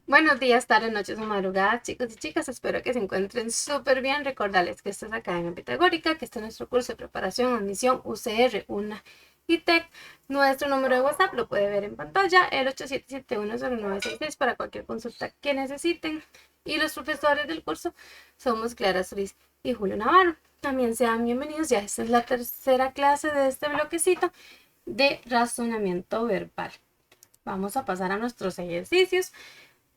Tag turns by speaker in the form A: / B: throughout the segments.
A: Buenos días, tardes, noches o madrugadas, chicos y chicas. Espero que se encuentren súper bien. Recordarles que esta es Academia Pitagórica, que este es nuestro curso de preparación, admisión UCR, UNA y TEC. Nuestro número de WhatsApp lo puede ver en pantalla, el 87710966 para cualquier consulta que necesiten. Y los profesores del curso somos Clara Solís y Julio Navarro. También sean bienvenidos. Ya esta es la tercera clase de este bloquecito de razonamiento verbal. Vamos a pasar a nuestros ejercicios.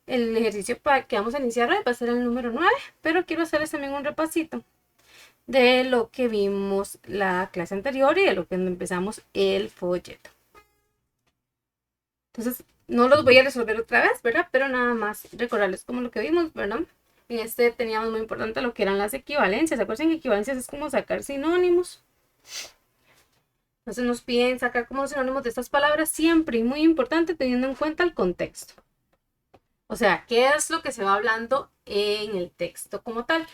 A: El ejercicio que vamos a iniciar hoy va a ser el número 9, pero quiero hacerles también un repasito de lo que vimos la clase anterior y de lo que empezamos el folleto. Entonces, no los voy a resolver otra vez, ¿verdad? Pero nada más recordarles como lo que vimos, ¿verdad? En este teníamos muy importante lo que eran las equivalencias. ¿Se acuerdan que equivalencias es como sacar sinónimos? Entonces nos piden sacar como sinónimos de estas palabras siempre y muy importante teniendo en cuenta el contexto. O sea, ¿qué es lo que se va hablando en el texto como tal?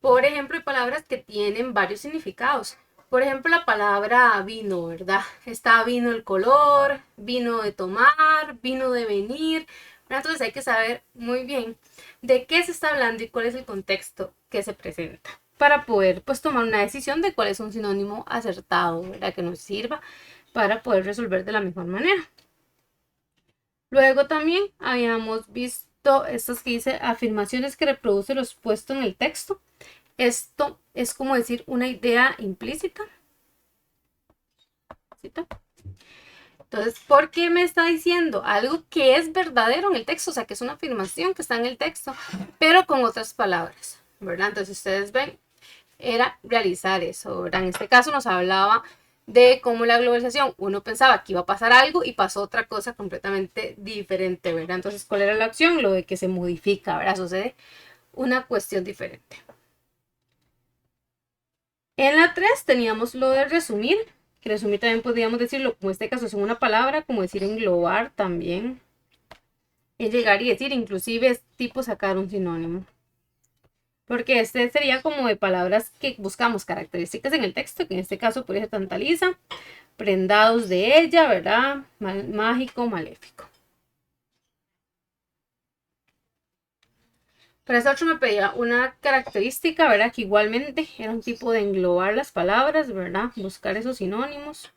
A: Por ejemplo, hay palabras que tienen varios significados. Por ejemplo, la palabra vino, ¿verdad? Está vino el color, vino de tomar, vino de venir. Entonces hay que saber muy bien de qué se está hablando y cuál es el contexto que se presenta para poder pues tomar una decisión de cuál es un sinónimo acertado, ¿verdad? Que nos sirva para poder resolver de la mejor manera. Luego también habíamos visto estas que dice afirmaciones que reproduce lo expuesto en el texto. Esto es como decir una idea implícita. Entonces, ¿por qué me está diciendo algo que es verdadero en el texto? O sea, que es una afirmación que está en el texto, pero con otras palabras, ¿verdad? Entonces, ustedes ven, era realizar eso, ¿verdad? En este caso nos hablaba de cómo la globalización, uno pensaba que iba a pasar algo y pasó otra cosa completamente diferente, ¿verdad? Entonces, ¿cuál era la opción? Lo de que se modifica, ¿verdad? Sucede una cuestión diferente. En la 3 teníamos lo de resumir, que resumir también podríamos decirlo, como en este caso es una palabra, como decir englobar también, es llegar y decir, inclusive es tipo sacar un sinónimo. Porque este sería como de palabras que buscamos características en el texto, que en este caso puede ser tantaliza, prendados de ella, ¿verdad? Mágico, maléfico. Para esta otro me pedía una característica, ¿verdad? Que igualmente era un tipo de englobar las palabras, ¿verdad? Buscar esos sinónimos.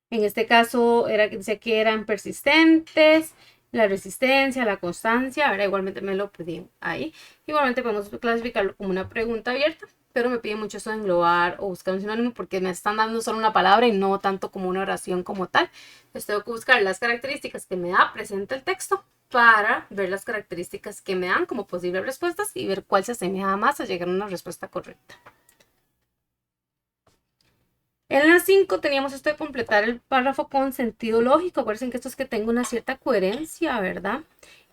A: En este caso era que decía que eran persistentes, la resistencia, la constancia, ahora igualmente me lo pedí ahí. Igualmente podemos clasificarlo como una pregunta abierta, pero me pide mucho eso de englobar o buscar un sinónimo porque me están dando solo una palabra y no tanto como una oración como tal. Entonces tengo que buscar las características que me da presente el texto para ver las características que me dan como posibles respuestas y ver cuál se asemeja más a llegar a una respuesta correcta. En las 5 teníamos esto de completar el párrafo con sentido lógico. Acuérdense que esto es que tenga una cierta coherencia, ¿verdad?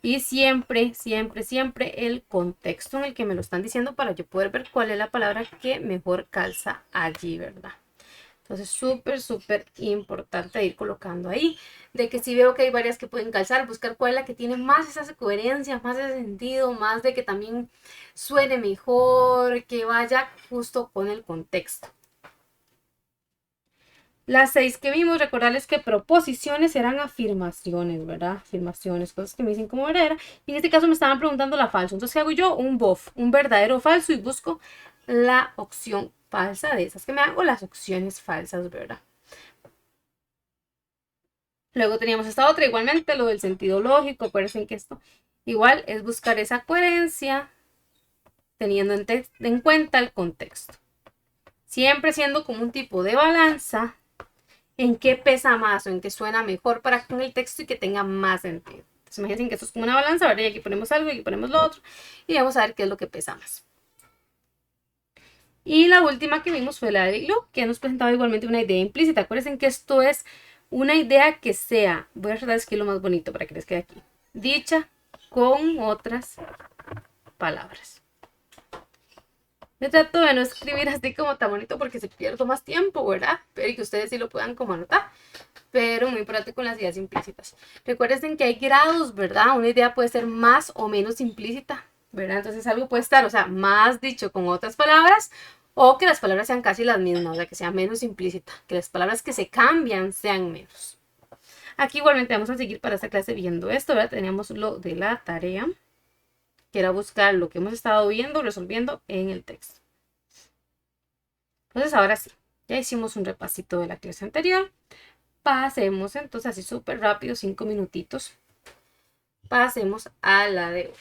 A: Y siempre, siempre, siempre el contexto en el que me lo están diciendo para yo poder ver cuál es la palabra que mejor calza allí, ¿verdad? Entonces, súper, súper importante ir colocando ahí. De que si veo que hay varias que pueden calzar, buscar cuál es la que tiene más esa coherencia, más ese sentido, más de que también suene mejor, que vaya justo con el contexto. Las 6 que vimos, recordarles que proposiciones eran afirmaciones, ¿verdad? Afirmaciones, cosas que me dicen como verdadera. Y en este caso me estaban preguntando la falsa. Entonces, ¿qué hago yo? Un BOF, un verdadero o falso, y busco la opción falsa de esas que me hago, las opciones falsas, ¿verdad? Luego teníamos esta otra, igualmente, lo del sentido lógico. Acuérdense que esto igual es buscar esa coherencia teniendo en cuenta el contexto. Siempre siendo como un tipo de balanza en qué pesa más o en qué suena mejor para con el texto y que tenga más sentido. Entonces imagínense que esto es como una balanza, ¿verdad? Y aquí ponemos algo y aquí ponemos lo otro y vamos a ver qué es lo que pesa más. Y la última que vimos fue la de hilo, que nos presentaba igualmente una idea implícita. Acuérdense que esto es una idea que sea, voy a tratar de escribirlo más bonito para que les quede aquí, dicha con otras palabras. Me trato de no escribir así como tan bonito porque se pierdo más tiempo, ¿verdad? Pero que ustedes sí lo puedan como anotar. Pero muy importante con las ideas implícitas. Recuerden que hay grados, ¿verdad? Una idea puede ser más o menos implícita, ¿verdad? Entonces algo puede estar, o sea, más dicho con otras palabras o que las palabras sean casi las mismas, o sea, que sea menos implícita, que las palabras que se cambian sean menos. Aquí igualmente vamos a seguir para esta clase viendo esto, ¿verdad? Teníamos lo de la tarea, que era buscar lo que hemos estado viendo, resolviendo en el texto. Entonces ahora sí, ya hicimos un repasito de la clase anterior. Pasemos entonces así súper rápido, 5 minutitos. Pasemos a la de hoy.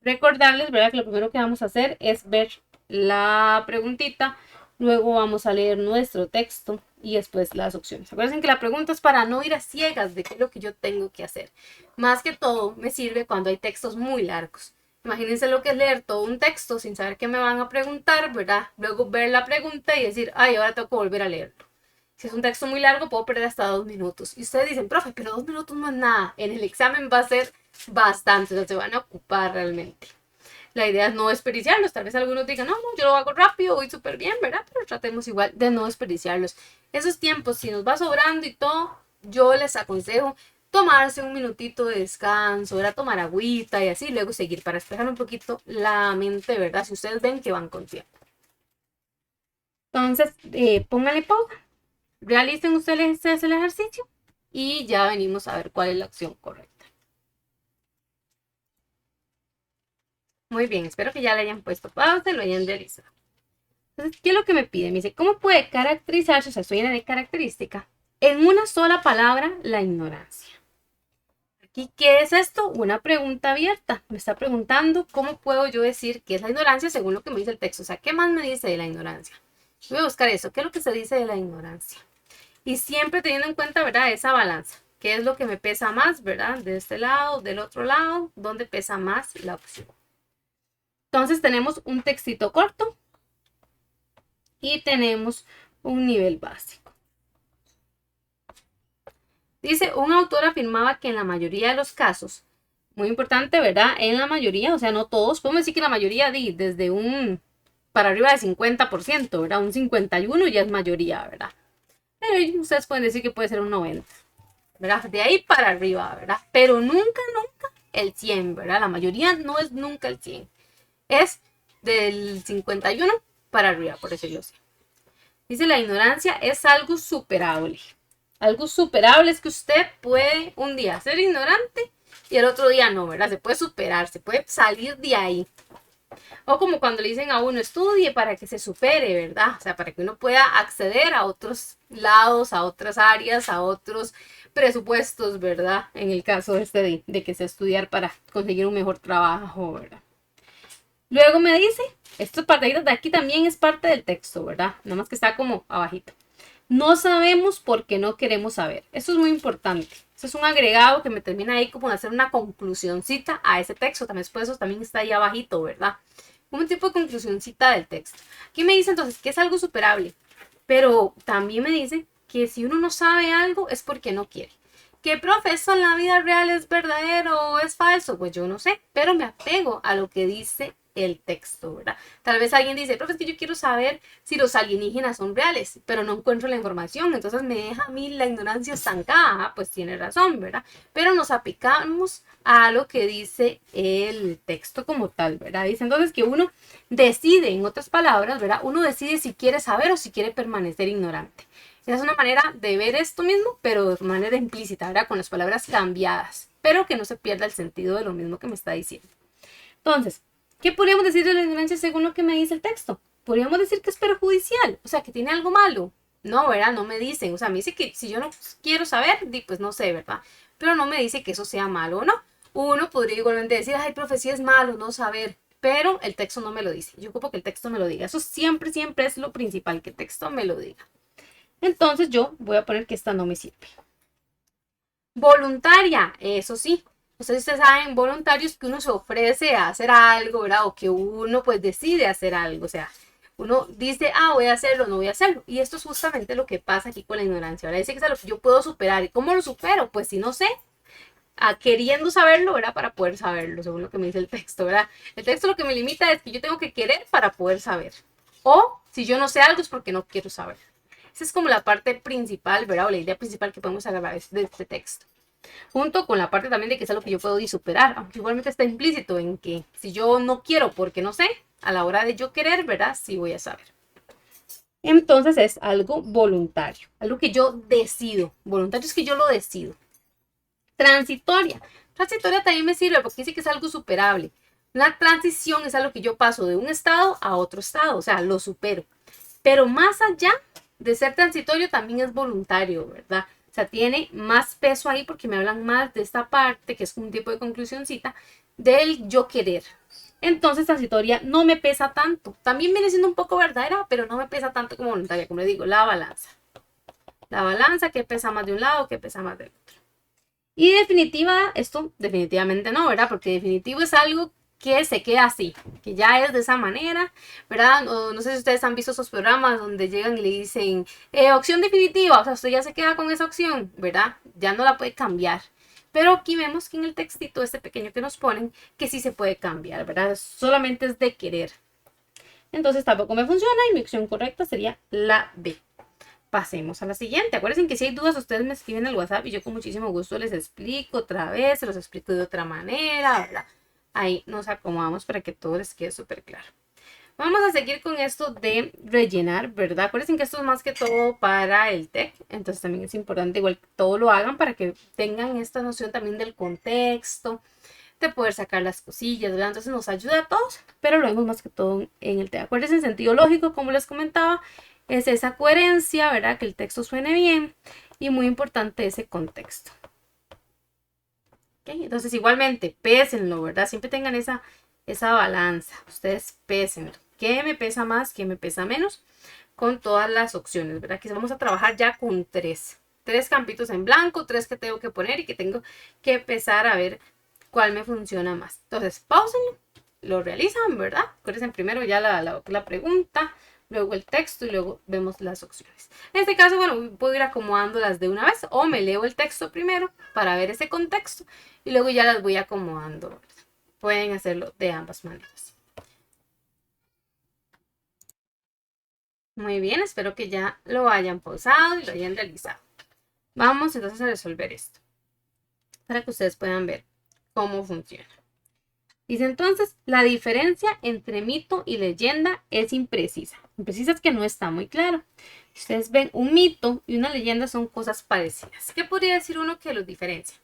A: Recordarles, ¿verdad? Que lo primero que vamos a hacer es ver la preguntita. Luego vamos a leer nuestro texto y después las opciones. Acuérdense que la pregunta es para no ir a ciegas de qué es lo que yo tengo que hacer. Más que todo me sirve cuando hay textos muy largos. Imagínense lo que es leer todo un texto sin saber qué me van a preguntar, ¿verdad? Luego ver la pregunta y decir, ay, ahora tengo que volver a leerlo. Si es un texto muy largo, puedo perder hasta 2 minutos. Y ustedes dicen, profe, pero 2 minutos no es nada. En el examen va a ser bastante, o sea, se van a ocupar realmente. La idea es no desperdiciarlos. Tal vez algunos digan, no, yo lo hago rápido, voy súper bien, ¿verdad? Pero tratemos igual de no desperdiciarlos. Esos tiempos, si nos va sobrando y todo, yo les aconsejo tomarse un minutito de descanso, ¿verdad? Tomar agüita y así, luego seguir para despejar un poquito la mente, ¿verdad? Si ustedes ven que van con tiempo. Entonces, pónganle pausa, realicen ustedes el ejercicio y ya venimos a ver cuál es la opción correcta. Muy bien, espero que ya le hayan puesto pausa y lo hayan realizado. Entonces, ¿qué es lo que me pide? Me dice, ¿cómo puede caracterizarse, o sea, estoy en de característica, en una sola palabra la ignorancia? Aquí, ¿qué es esto? Una pregunta abierta. Me está preguntando cómo puedo yo decir qué es la ignorancia según lo que me dice el texto. O sea, ¿qué más me dice de la ignorancia? Voy a buscar eso. ¿Qué es lo que se dice de la ignorancia? Y siempre teniendo en cuenta, ¿verdad? Esa balanza. ¿Qué es lo que me pesa más, verdad? De este lado, del otro lado, ¿dónde pesa más la opción? Entonces tenemos un textito corto y tenemos un nivel básico. Dice, un autor afirmaba que en la mayoría de los casos, muy importante, ¿verdad? En la mayoría, o sea, no todos, podemos decir que la mayoría desde un para arriba de 50%, ¿verdad? Un 51 ya es mayoría, ¿verdad? Pero ustedes pueden decir que puede ser un 90, ¿verdad? De ahí para arriba, ¿verdad? Pero nunca el 100, ¿verdad? La mayoría no es nunca el 100. Es del 51 para arriba, por decirlo así. Dice, la ignorancia es algo superable. Algo superable es que usted puede un día ser ignorante y el otro día no, ¿verdad? Se puede superar, se puede salir de ahí. O como cuando le dicen a uno, estudie para que se supere, ¿verdad? O sea, para que uno pueda acceder a otros lados, a otras áreas, a otros presupuestos, ¿verdad? En el caso de que se estudiar para conseguir un mejor trabajo, ¿verdad? Luego me dice, estos partiditos de aquí también es parte del texto, ¿verdad? Nada más que está como abajito. No sabemos porque no queremos saber. Eso es muy importante. Eso es un agregado que me termina ahí como de hacer una conclusioncita a ese texto. También después eso también está ahí abajito, ¿verdad? Un tipo de conclusioncita del texto. Aquí me dice entonces que es algo superable. Pero también me dice que si uno no sabe algo es porque no quiere. ¿Qué profe, esto en la vida real es verdadero o es falso? Pues yo no sé, pero me apego a lo que dice el texto, ¿verdad? Tal vez alguien dice, profe, es que yo quiero saber si los alienígenas son reales, pero no encuentro la información, entonces me deja a mí la ignorancia estancada. Pues tiene razón, ¿verdad? Pero nos aplicamos a lo que dice el texto como tal, ¿verdad? Dice entonces que uno decide, en otras palabras, ¿verdad? Uno decide si quiere saber o si quiere permanecer ignorante. Esa es una manera de ver esto mismo, pero de manera implícita, ¿verdad? Con las palabras cambiadas, pero que no se pierda el sentido de lo mismo que me está diciendo. Entonces, ¿qué podríamos decir de la ignorancia según lo que me dice el texto? Podríamos decir que es perjudicial, o sea, que tiene algo malo. No, ¿verdad? No me dicen, o sea, me dice que si yo no quiero saber, pues no sé, ¿verdad? Pero no me dice que eso sea malo o no. Uno podría igualmente decir, ay, profe, sí es malo no saber, pero el texto no me lo dice. Yo ocupo que el texto me lo diga. Eso siempre, siempre es lo principal, que el texto me lo diga. Entonces yo voy a poner que esta no me sirve. Voluntaria, eso sí. Ustedes saben, voluntarios que uno se ofrece a hacer algo, ¿verdad? O que uno pues decide hacer algo. O sea, uno dice, voy a hacerlo, no voy a hacerlo. Y esto es justamente lo que pasa aquí con la ignorancia. Ahora dice que es algo que yo puedo superar. ¿Y cómo lo supero? Pues si no sé, queriendo saberlo, ¿verdad? Para poder saberlo, según lo que me dice el texto, ¿verdad? El texto lo que me limita es que yo tengo que querer para poder saber. O si yo no sé algo es porque no quiero saber. Esa es como la parte principal, ¿verdad? O la idea principal que podemos agarrar de este texto. Junto con la parte también de que es algo que yo puedo superar, aunque igualmente está implícito en que si yo no quiero porque no sé, a la hora de yo querer, ¿verdad? Sí voy a saber. Entonces es algo voluntario, algo que yo decido. Voluntario es que yo lo decido. Transitoria. Transitoria también me sirve porque dice que es algo superable. Una transición es algo que yo paso de un estado a otro estado, o sea, lo supero. Pero más allá de ser transitorio, también es voluntario, ¿verdad? O sea, tiene más peso ahí porque me hablan más de esta parte, que es un tipo de conclusioncita, del yo querer. Entonces, transitoria no me pesa tanto. También viene siendo un poco verdadera, pero no me pesa tanto como voluntaria. Como le digo, la balanza. La balanza, que pesa más de un lado, que pesa más del otro. Y definitiva, esto definitivamente no, ¿verdad? Porque definitivo es algo que se queda así, que ya es de esa manera, ¿verdad? No sé si ustedes han visto esos programas donde llegan y le dicen, opción definitiva, o sea, usted ya se queda con esa opción, ¿verdad? Ya no la puede cambiar. Pero aquí vemos que en el textito este pequeño que nos ponen, que sí se puede cambiar, ¿verdad? Solamente es de querer. Entonces tampoco me funciona y mi opción correcta sería la B. Pasemos a la siguiente. Acuérdense que si hay dudas, ustedes me escriben al WhatsApp y yo con muchísimo gusto les explico otra vez, se los explico de otra manera, ¿verdad? Ahí nos acomodamos para que todo les quede súper claro. Vamos a seguir con esto de rellenar, ¿verdad? Acuérdense que esto es más que todo para el TEC, entonces también es importante igual que todo lo hagan para que tengan esta noción también del contexto, de poder sacar las cosillas, ¿verdad? Entonces nos ayuda a todos, pero lo vemos más que todo en el TEC. Acuérdense en sentido lógico, como les comentaba, es esa coherencia, ¿verdad? Que el texto suene bien y muy importante ese contexto. ¿Okay? Entonces igualmente, pésenlo, ¿verdad? Siempre tengan esa balanza, ustedes pésenlo. ¿Qué me pesa más? ¿Qué me pesa menos? Con todas las opciones, ¿verdad? Aquí vamos a trabajar ya con tres campitos en blanco, 3 que tengo que poner y que tengo que empezar a ver cuál me funciona más. Entonces, pausenlo, lo realizan, ¿verdad? Acuérdense primero ya la pregunta, luego el texto y luego vemos las opciones. En este caso, bueno, puedo ir acomodándolas de una vez o me leo el texto primero para ver ese contexto y luego ya las voy acomodando, ¿verdad? Pueden hacerlo de ambas maneras. Muy bien, espero que ya lo hayan pausado y lo hayan realizado. Vamos entonces a resolver esto para que ustedes puedan ver cómo funciona. Dice entonces, la diferencia entre mito y leyenda es imprecisa. Imprecisa es que no está muy claro. Ustedes ven, un mito y una leyenda son cosas parecidas. ¿Qué podría decir uno que los diferencia?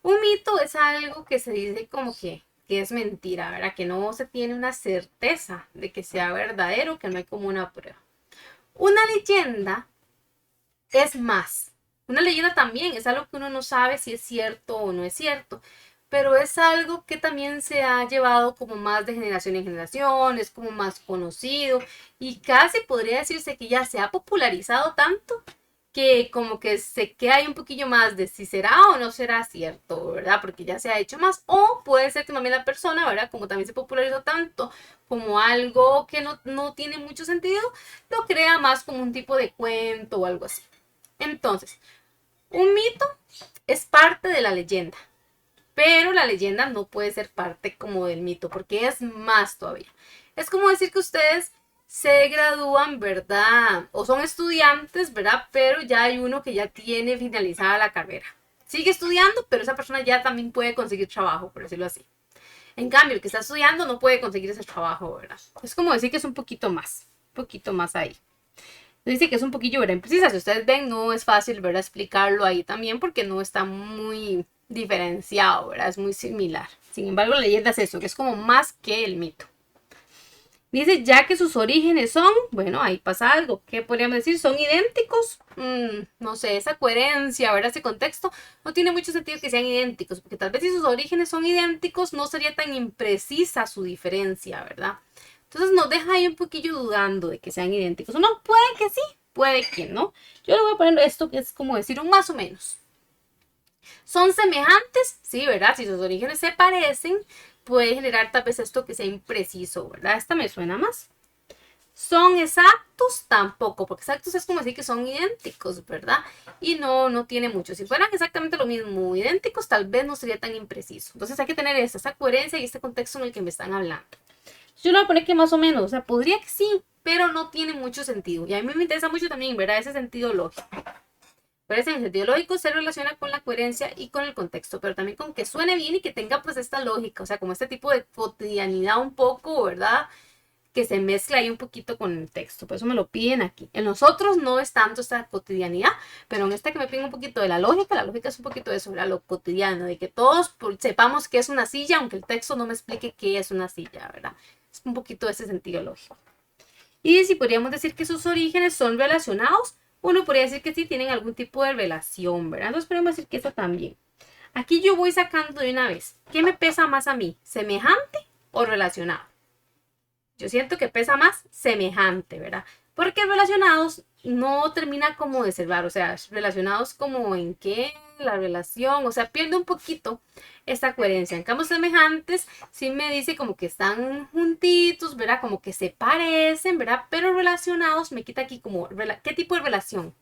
A: Un mito es algo que se dice como que es mentira, ¿verdad? Que no se tiene una certeza de que sea verdadero, que no hay como una prueba. Una leyenda es más. Una leyenda también es algo que uno no sabe si es cierto o no es cierto, pero es algo que también se ha llevado como más de generación en generación, es como más conocido y casi podría decirse que ya se ha popularizado tanto que como que se queda ahí un poquillo más de si será o no será cierto, ¿verdad? Porque ya se ha hecho más, o puede ser que también la persona, ¿verdad? Como también se popularizó tanto como algo que no tiene mucho sentido, lo crea más como un tipo de cuento o algo así. Entonces, un mito es parte de la leyenda, pero la leyenda no puede ser parte como del mito, porque es más todavía. Es como decir que ustedes se gradúan, ¿verdad? O son estudiantes, ¿verdad? Pero ya hay uno que ya tiene finalizada la carrera. Sigue estudiando, pero esa persona ya también puede conseguir trabajo, por decirlo así. En cambio, el que está estudiando no puede conseguir ese trabajo, ¿verdad? Es como decir que es un poquito más ahí. Dice que es un poquillo, ¿verdad? Imprecisa. Si ustedes ven, no es fácil, ¿verdad? Explicarlo ahí también porque no está muy diferenciado, ¿verdad? Es muy similar. Sin embargo, la leyenda es eso, que es como más que el mito. Dice, ya que sus orígenes son, bueno, ahí pasa algo. ¿Qué podríamos decir? ¿Son idénticos? No sé, esa coherencia, ¿verdad? Ese contexto no tiene mucho sentido que sean idénticos, porque tal vez si sus orígenes son idénticos, no sería tan imprecisa su diferencia, ¿verdad? Entonces nos deja ahí un poquillo dudando de que sean idénticos. No, puede que sí, puede que no. Yo le voy a poner esto que es como decir un más o menos. ¿Son semejantes? Sí, ¿verdad? Si sus orígenes se parecen, puede generar tal vez esto que sea impreciso, ¿verdad? Esta me suena más. ¿Son exactos? Tampoco, porque exactos es como decir que son idénticos, ¿verdad? Y no tiene mucho. Si fueran exactamente lo mismo, idénticos, tal vez no sería tan impreciso. Entonces hay que tener esa coherencia y este contexto en el que me están hablando. Yo le voy a poner que más o menos, o sea, podría que sí, pero no tiene mucho sentido. Y a mí me interesa mucho también, ¿verdad? Ese sentido lógico. Pero ese sentido lógico se relaciona con la coherencia y con el contexto, pero también con que suene bien y que tenga pues esta lógica, o sea, como este tipo de cotidianidad un poco, ¿verdad? que se mezcla ahí un poquito con el texto, por eso me lo piden aquí. En los otros no es tanto esta cotidianidad, pero en esta que me piden un poquito de la lógica es un poquito de eso, ¿verdad? Lo cotidiano, de que todos sepamos que es una silla, aunque el texto no me explique qué es una silla, ¿verdad? Es un poquito de ese sentido lógico. Y si podríamos decir que sus orígenes son relacionados, uno podría decir que sí tienen algún tipo de relación, ¿verdad? Entonces podemos decir que eso también. Aquí yo voy sacando de una vez. ¿Qué me pesa más a mí? ¿Semejante o relacionado? Yo siento que pesa más semejante, ¿verdad? Porque relacionados no termina como de cerrar, o sea, relacionados como en qué, la relación, o sea, pierde un poquito esta coherencia. En cambio, semejantes sí me dice como que están juntitos, ¿verdad? Como que se parecen, ¿verdad? Pero relacionados me quita aquí como, ¿qué tipo de relación?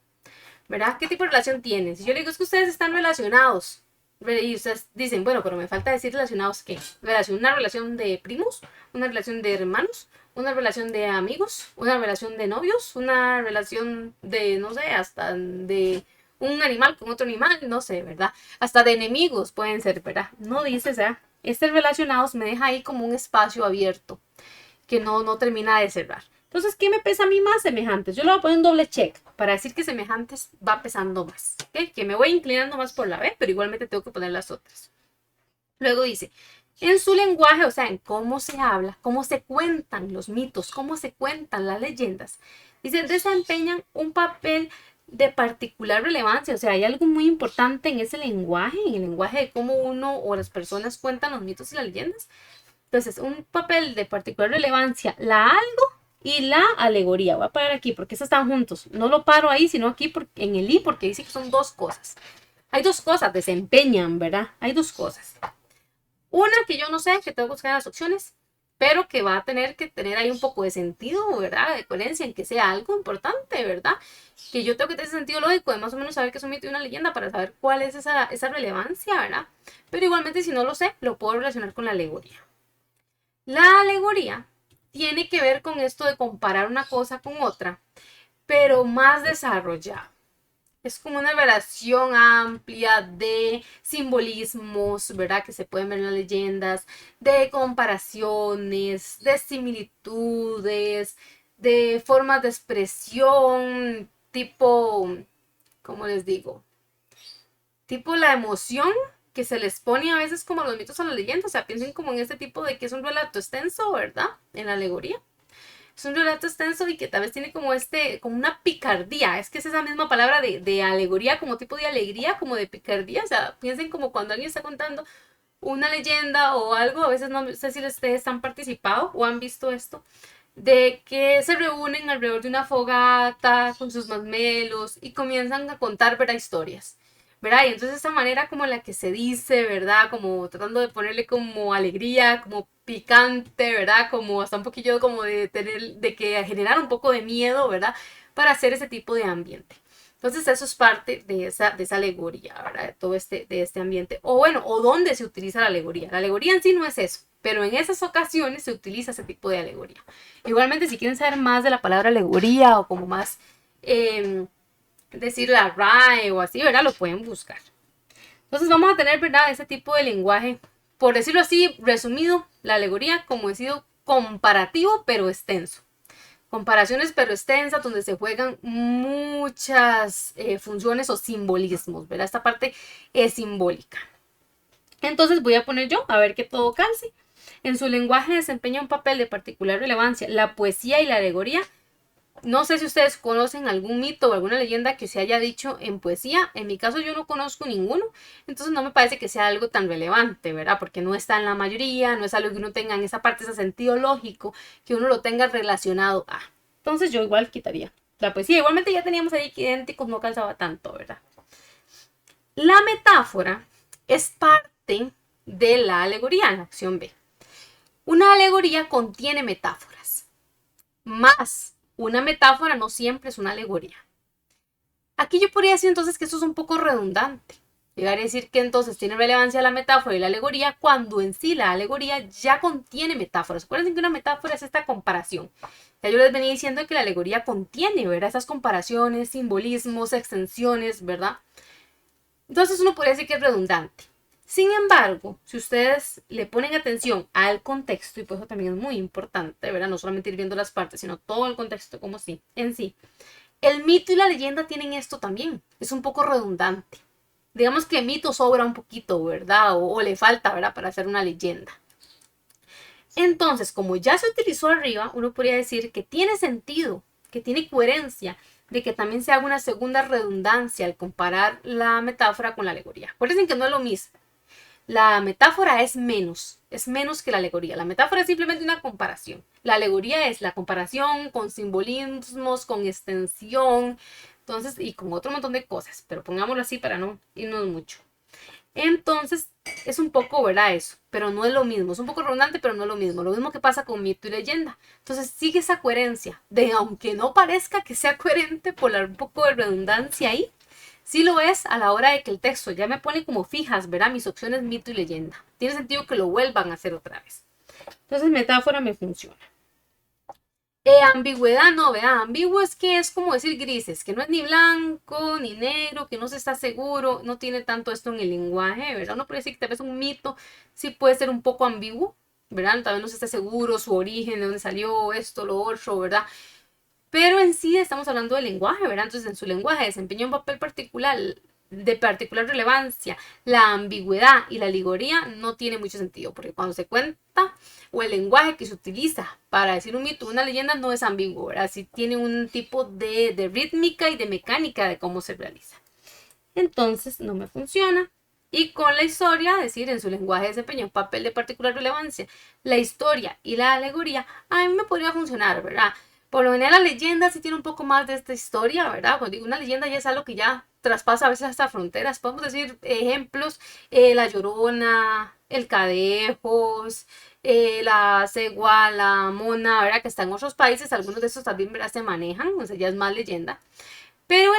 A: ¿Verdad? ¿Qué tipo de relación tienen? Si yo le digo es que ustedes están relacionados, y ustedes dicen, bueno, pero me falta decir relacionados, ¿qué? Una relación de primos, una relación de hermanos, una relación de amigos, una relación de novios, una relación de, no sé, hasta de un animal con otro animal, no sé, ¿verdad? Hasta de enemigos pueden ser, ¿verdad? No dice, o sea, este relacionados me deja ahí como un espacio abierto que no termina de cerrar. Entonces, ¿qué me pesa a mí más? Semejantes. Yo le voy a poner un doble check para decir que semejantes va pesando más. ¿Okay? Que me voy inclinando más por la B, pero igualmente tengo que poner las otras. Luego dice, en su lenguaje, o sea, en cómo se habla, cómo se cuentan los mitos, cómo se cuentan las leyendas, dice, desempeñan un papel de particular relevancia. O sea, hay algo muy importante en ese lenguaje, en el lenguaje de cómo uno o las personas cuentan los mitos y las leyendas. Entonces, un papel de particular relevancia, la algo y la alegoría. Voy a parar aquí porque estos están juntos. No lo paro ahí, sino aquí en el i, porque dice que son dos cosas. Hay dos cosas, desempeñan, ¿verdad? Hay dos cosas. Una que yo no sé, que tengo que buscar en las opciones, pero que va a tener que tener ahí un poco de sentido, ¿verdad? De coherencia, en que sea algo importante, ¿verdad? Que yo tengo que tener ese sentido lógico de más o menos saber que es un mito y una leyenda para saber cuál es esa relevancia, ¿verdad? Pero igualmente si no lo sé, lo puedo relacionar con la alegoría. La alegoría tiene que ver con esto de comparar una cosa con otra, pero más desarrollado. Es como una relación amplia de simbolismos, ¿verdad? Que se pueden ver en las leyendas, de comparaciones, de similitudes, de formas de expresión, tipo, ¿cómo les digo? Tipo la emoción que se les pone a veces como a los mitos o a las leyendas. O sea, piensen como en este tipo de que es un relato extenso, ¿verdad? En la alegoría. Es un relato extenso y que tal vez tiene como como una picardía. Es que es esa misma palabra de alegoría, como tipo de alegría, como de picardía. O sea, piensen como cuando alguien está contando una leyenda o algo, a veces no sé si ustedes han participado o han visto esto, de que se reúnen alrededor de una fogata con sus masmelos y comienzan a contar, ¿verdad? Historias. ¿Verdad? Y entonces esa manera como la que se dice, ¿verdad? Como tratando de ponerle como alegría, como picante, ¿verdad? Como hasta un poquillo como de que generar un poco de miedo, ¿verdad? Para hacer ese tipo de ambiente. Entonces eso es parte de esa alegoría, ¿verdad? De todo de este ambiente. O bueno, o dónde se utiliza la alegoría. La alegoría en sí no es eso, pero en esas ocasiones se utiliza ese tipo de alegoría. Igualmente, si quieren saber más de la palabra alegoría o como más... decir la RAE o así, ¿verdad? Lo pueden buscar. Entonces vamos a tener, ¿verdad? Ese tipo de lenguaje, por decirlo así, resumido, la alegoría como decido comparativo pero extenso. Comparaciones pero extensas donde se juegan muchas funciones o simbolismos, ¿verdad? Esta parte es simbólica. Entonces voy a poner yo, a ver que todo calce. En su lenguaje desempeña un papel de particular relevancia la poesía y la alegoría. No sé si ustedes conocen algún mito o alguna leyenda que se haya dicho en poesía. En mi caso yo no conozco ninguno, entonces no me parece que sea algo tan relevante, ¿verdad? Porque no está en la mayoría, no es algo que uno tenga en esa parte, ese sentido lógico, que uno lo tenga relacionado a. Entonces yo igual quitaría la poesía. Igualmente ya teníamos ahí que idénticos, no calzaba tanto, ¿verdad? La metáfora es parte de la alegoría en la opción B. Una alegoría contiene metáforas, más una metáfora no siempre es una alegoría. Aquí yo podría decir entonces que esto es un poco redundante. Llegar a decir que entonces tiene relevancia la metáfora y la alegoría cuando en sí la alegoría ya contiene metáforas. Acuérdense que una metáfora es esta comparación. Ya yo les venía diciendo que la alegoría contiene, ¿verdad? Esas comparaciones, simbolismos, extensiones, ¿verdad? Entonces uno podría decir que es redundante. Sin embargo, si ustedes le ponen atención al contexto, y pues eso también es muy importante, ¿verdad? No solamente ir viendo las partes, sino todo el contexto como sí, en sí. El mito y la leyenda tienen esto también. Es un poco redundante. Digamos que el mito sobra un poquito, ¿verdad? O le falta, ¿verdad? Para hacer una leyenda. Entonces, como ya se utilizó arriba, uno podría decir que tiene sentido, que tiene coherencia, de que también se haga una segunda redundancia al comparar la metáfora con la alegoría. Acuérdense que no es lo mismo. La metáfora es menos que la alegoría. La metáfora es simplemente una comparación. La alegoría es la comparación con simbolismos, con extensión, entonces, y con otro montón de cosas, pero pongámoslo así para no irnos mucho. Entonces, es un poco, ¿verdad? Eso, pero no es lo mismo. Es un poco redundante, pero no es lo mismo. Lo mismo que pasa con mito y leyenda. Entonces, sigue esa coherencia de, aunque no parezca que sea coherente por un poco de redundancia ahí, sí lo es a la hora de que el texto ya me pone como fijas, ¿verdad? Mis opciones mito y leyenda. Tiene sentido que lo vuelvan a hacer otra vez. Entonces, metáfora me funciona. Ambigüedad no, vea, ambiguo es que es como decir grises, que no es ni blanco ni negro, que no se está seguro, no tiene tanto esto en el lenguaje, ¿verdad? Uno puede decir que tal vez un mito sí puede ser un poco ambiguo, ¿verdad? Tal vez no se está seguro su origen, de dónde salió esto, lo otro, ¿verdad? Pero en sí estamos hablando del lenguaje, ¿verdad? Entonces en su lenguaje desempeña un papel particular, de particular relevancia. La ambigüedad y la alegoría no tiene mucho sentido, porque cuando se cuenta o el lenguaje que se utiliza para decir un mito, una leyenda, no es ambiguo, ¿verdad? Sí tiene un tipo de rítmica y de mecánica de cómo se realiza. Entonces no me funciona. Y con la historia, es decir, en su lenguaje desempeña un papel de particular relevancia. La historia y la alegoría a mí me podría funcionar, ¿verdad? Por lo general la leyenda sí tiene un poco más de esta historia, ¿verdad? Cuando digo una leyenda ya es algo que ya traspasa a veces hasta fronteras. Podemos decir ejemplos, La Llorona, el Cadejos, la Cegua, la Mona, ¿verdad? Que están en otros países, algunos de esos también, ¿verdad? Se manejan, o sea, ya es más leyenda. Pero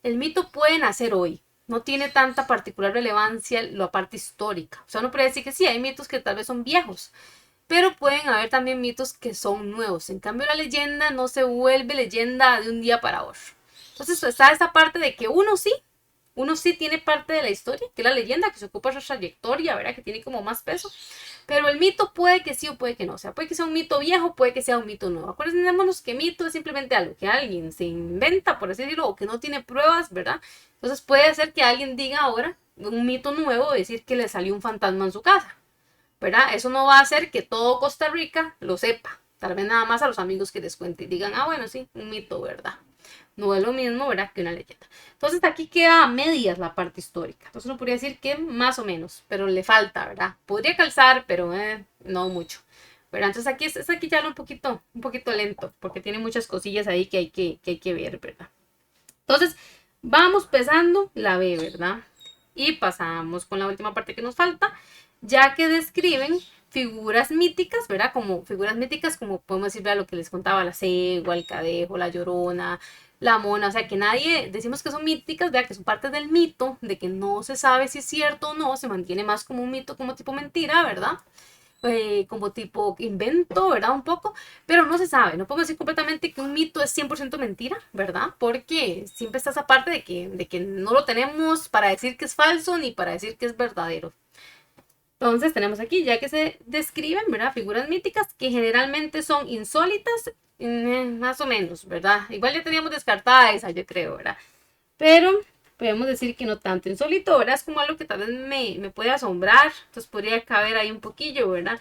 A: el mito puede nacer hoy. No tiene tanta particular relevancia la parte histórica. O sea, uno puede decir que sí, hay mitos que tal vez son viejos, pero pueden haber también mitos que son nuevos. En cambio, la leyenda no se vuelve leyenda de un día para otro. Entonces está esta parte de que uno sí tiene parte de la historia, que es la leyenda, que se ocupa de su trayectoria, ¿verdad? Que tiene como más peso. Pero el mito puede que sí o puede que no. O sea, puede que sea un mito viejo, puede que sea un mito nuevo. Acuérdense que mito es simplemente algo que alguien se inventa, por así decirlo, o que no tiene pruebas, ¿verdad? Entonces puede ser que alguien diga ahora un mito nuevo, decir que le salió un fantasma en su casa, ¿verdad? Eso no va a hacer que todo Costa Rica lo sepa. Tal vez nada más a los amigos que les cuente y digan, bueno, sí, un mito, ¿verdad? No es lo mismo, ¿verdad? Que una leyenda. Entonces aquí queda a medias la parte histórica. Entonces uno podría decir que más o menos, pero le falta, ¿verdad? Podría calzar, pero no mucho, ¿verdad? Entonces aquí ya lo un poquito lento, porque tiene muchas cosillas ahí que hay que ver, ¿verdad? Entonces vamos pesando la B, ¿verdad? Y pasamos con la última parte que nos falta, ya que describen figuras míticas, ¿verdad? Como figuras míticas, como podemos decir, ¿verdad? Lo que les contaba, la cegua, el cadejo, la llorona, la mona, o sea, que nadie, decimos que son míticas, ¿verdad? Que son parte del mito, de que no se sabe si es cierto o no, se mantiene más como un mito, como tipo mentira, ¿verdad? Como tipo invento, ¿verdad? Un poco, pero no se sabe, no podemos decir completamente que un mito es 100% mentira, ¿verdad? Porque siempre está esa parte de que no lo tenemos para decir que es falso ni para decir que es verdadero. Entonces tenemos aquí, ya que se describen, ¿verdad? Figuras míticas que generalmente son insólitas, más o menos, ¿verdad? Igual ya teníamos descartada esa, yo creo, ¿verdad? Pero podemos decir que no tanto insólito, ¿verdad? Es como algo que tal vez me puede asombrar, entonces podría caber ahí un poquillo, ¿verdad?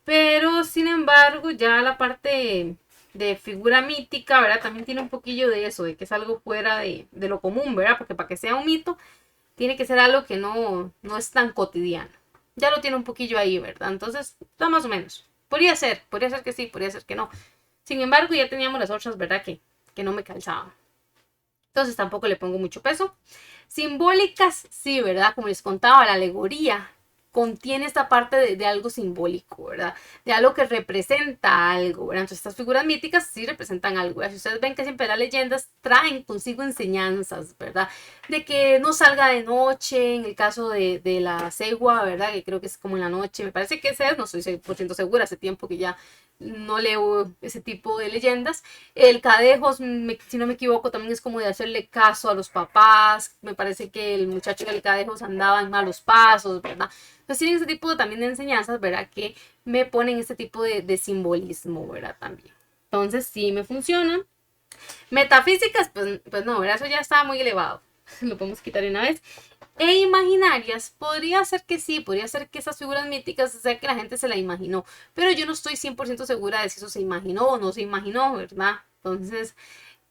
A: Pero sin embargo, ya la parte de figura mítica, ¿verdad? También tiene un poquillo de eso, de que es algo fuera de lo común, ¿verdad? Porque para que sea un mito, tiene que ser algo que no es tan cotidiano. Ya lo tiene un poquillo ahí, ¿verdad? Entonces, está más o menos. Podría ser que sí, podría ser que no. Sin embargo, ya teníamos las otras, ¿verdad? Que no me calzaban. Entonces tampoco le pongo mucho peso. Simbólicas, sí, ¿verdad? Como les contaba, la alegoría contiene esta parte de algo simbólico, ¿verdad? De algo que representa algo, ¿verdad? Entonces estas figuras míticas sí representan algo, ¿verdad? Si ustedes ven que siempre las leyendas traen consigo enseñanzas, ¿verdad? De que no salga de noche, en el caso de la cegua, ¿verdad? Que creo que es como en la noche, me parece que ese es, no estoy 100% segura, hace tiempo que ya no leo ese tipo de leyendas. El cadejos, si no me equivoco, también es como de hacerle caso a los papás. Me parece que el muchacho del cadejos andaba en malos pasos, ¿verdad? Entonces tienen ese tipo también de enseñanzas, ¿verdad? Que me ponen este tipo de simbolismo, ¿verdad? También. Entonces sí me funciona. Metafísicas, pues no, ¿verdad? Eso ya está muy elevado. Lo podemos quitar de una vez. E imaginarias, podría ser que sí, podría ser que esas figuras míticas, o sea, que la gente se la imaginó, pero yo no estoy 100% segura de si eso se imaginó o no se imaginó, ¿verdad? Entonces,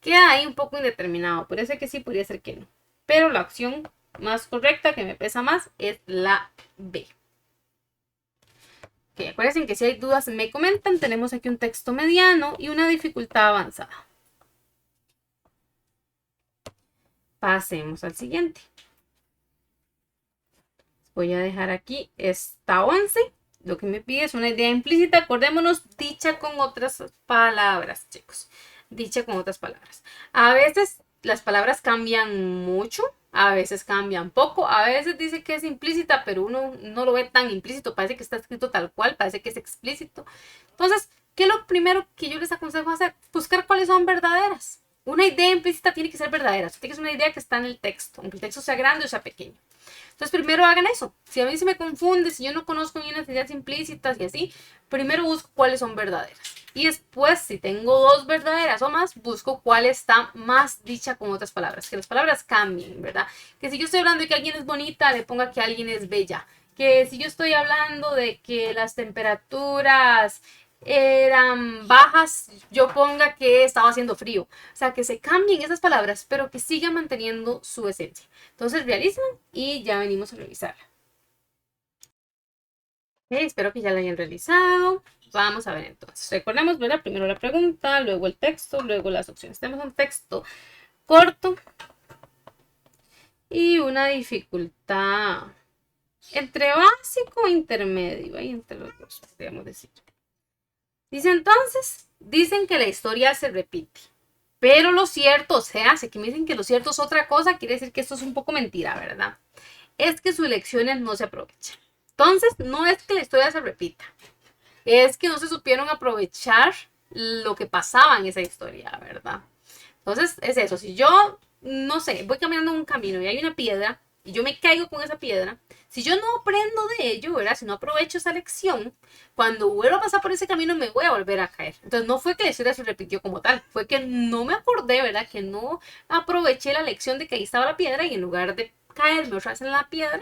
A: queda ahí un poco indeterminado, podría ser que sí, podría ser que no. Pero la opción más correcta, que me pesa más, es la B. Ok, acuérdense que si hay dudas me comentan, tenemos aquí un texto mediano y una dificultad avanzada. Pasemos al siguiente. Voy a dejar aquí esta 11. Lo que me pide es una idea implícita. Acordémonos, dicha con otras palabras, chicos. Dicha con otras palabras. A veces las palabras cambian mucho, a veces cambian poco, a veces dice que es implícita, pero uno no lo ve tan implícito. Parece que está escrito tal cual, parece que es explícito. Entonces, ¿qué es lo primero que yo les aconsejo hacer? Buscar cuáles son verdaderas. Una idea implícita tiene que ser verdadera. Tiene que ser una idea que está en el texto, aunque el texto sea grande o sea pequeño. Entonces, primero hagan eso. Si a mí se me confunde, si yo no conozco ni unas ideas implícitas y así, primero busco cuáles son verdaderas. Y después, si tengo dos verdaderas o más, busco cuál está más dicha con otras palabras. Que las palabras cambien, ¿verdad? Que si yo estoy hablando de que alguien es bonita, le ponga que alguien es bella. Que si yo estoy hablando de que las temperaturas eran bajas, yo ponga que estaba haciendo frío. O sea, que se cambien esas palabras, pero que sigan manteniendo su esencia. Entonces, realicen y ya venimos a revisarla. Okay, espero que ya la hayan realizado. Vamos a ver entonces. Recordemos, ¿verdad? Primero la pregunta, luego el texto, luego las opciones. Tenemos un texto corto y una dificultad entre básico e intermedio. Ahí entre los dos, podríamos decir. Dice entonces, dicen que la historia se repite. Pero lo cierto, o sea, si aquí me dicen que lo cierto es otra cosa, quiere decir que esto es un poco mentira, ¿verdad? Es que sus lecciones no se aprovechan. Entonces, no es que la historia se repita, es que no se supieron aprovechar lo que pasaba en esa historia, ¿verdad? Entonces, es eso. Si yo, no sé, voy caminando un camino y hay una piedra y yo me caigo con esa piedra, si yo no aprendo de ello, ¿verdad? Si no aprovecho esa lección, cuando vuelvo a pasar por ese camino me voy a volver a caer. Entonces, no fue que la historia se repitió como tal, fue que no me acordé, ¿verdad? Que no aproveché la lección de que ahí estaba la piedra y en lugar de caerme otra vez en la piedra,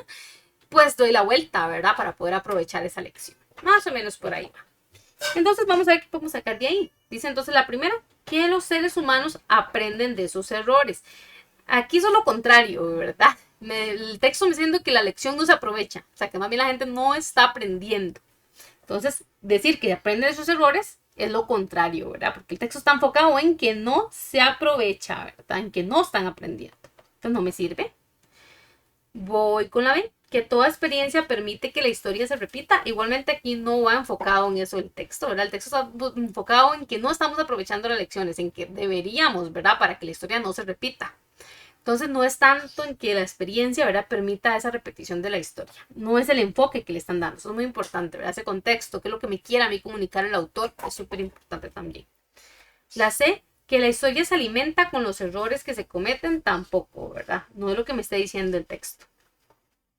A: pues doy la vuelta, ¿verdad? Para poder aprovechar esa lección. Más o menos por ahí va. Entonces vamos a ver qué podemos sacar de ahí. Dice entonces la primera, que los seres humanos aprenden de sus errores. Aquí es lo contrario, ¿verdad? El texto me está diciendo que la lección no se aprovecha. O sea, que más bien la gente no está aprendiendo. Entonces, decir que aprende de sus errores es lo contrario, ¿verdad? Porque el texto está enfocado en que no se aprovecha, ¿verdad? En que no están aprendiendo. Entonces no me sirve. Voy con la B, que toda experiencia permite que la historia se repita. Igualmente aquí no va enfocado en eso el texto, ¿verdad? El texto está enfocado en que no estamos aprovechando las lecciones, en que deberíamos, ¿verdad? Para que la historia no se repita. Entonces no es tanto en que la experiencia, ¿verdad? Permita esa repetición de la historia. No es el enfoque que le están dando. Eso es muy importante, ¿verdad? Ese contexto, que es lo que me quiere a mí comunicar el autor, es súper importante también. La C, que la historia se alimenta con los errores que se cometen, tampoco, ¿verdad? No es lo que me está diciendo el texto.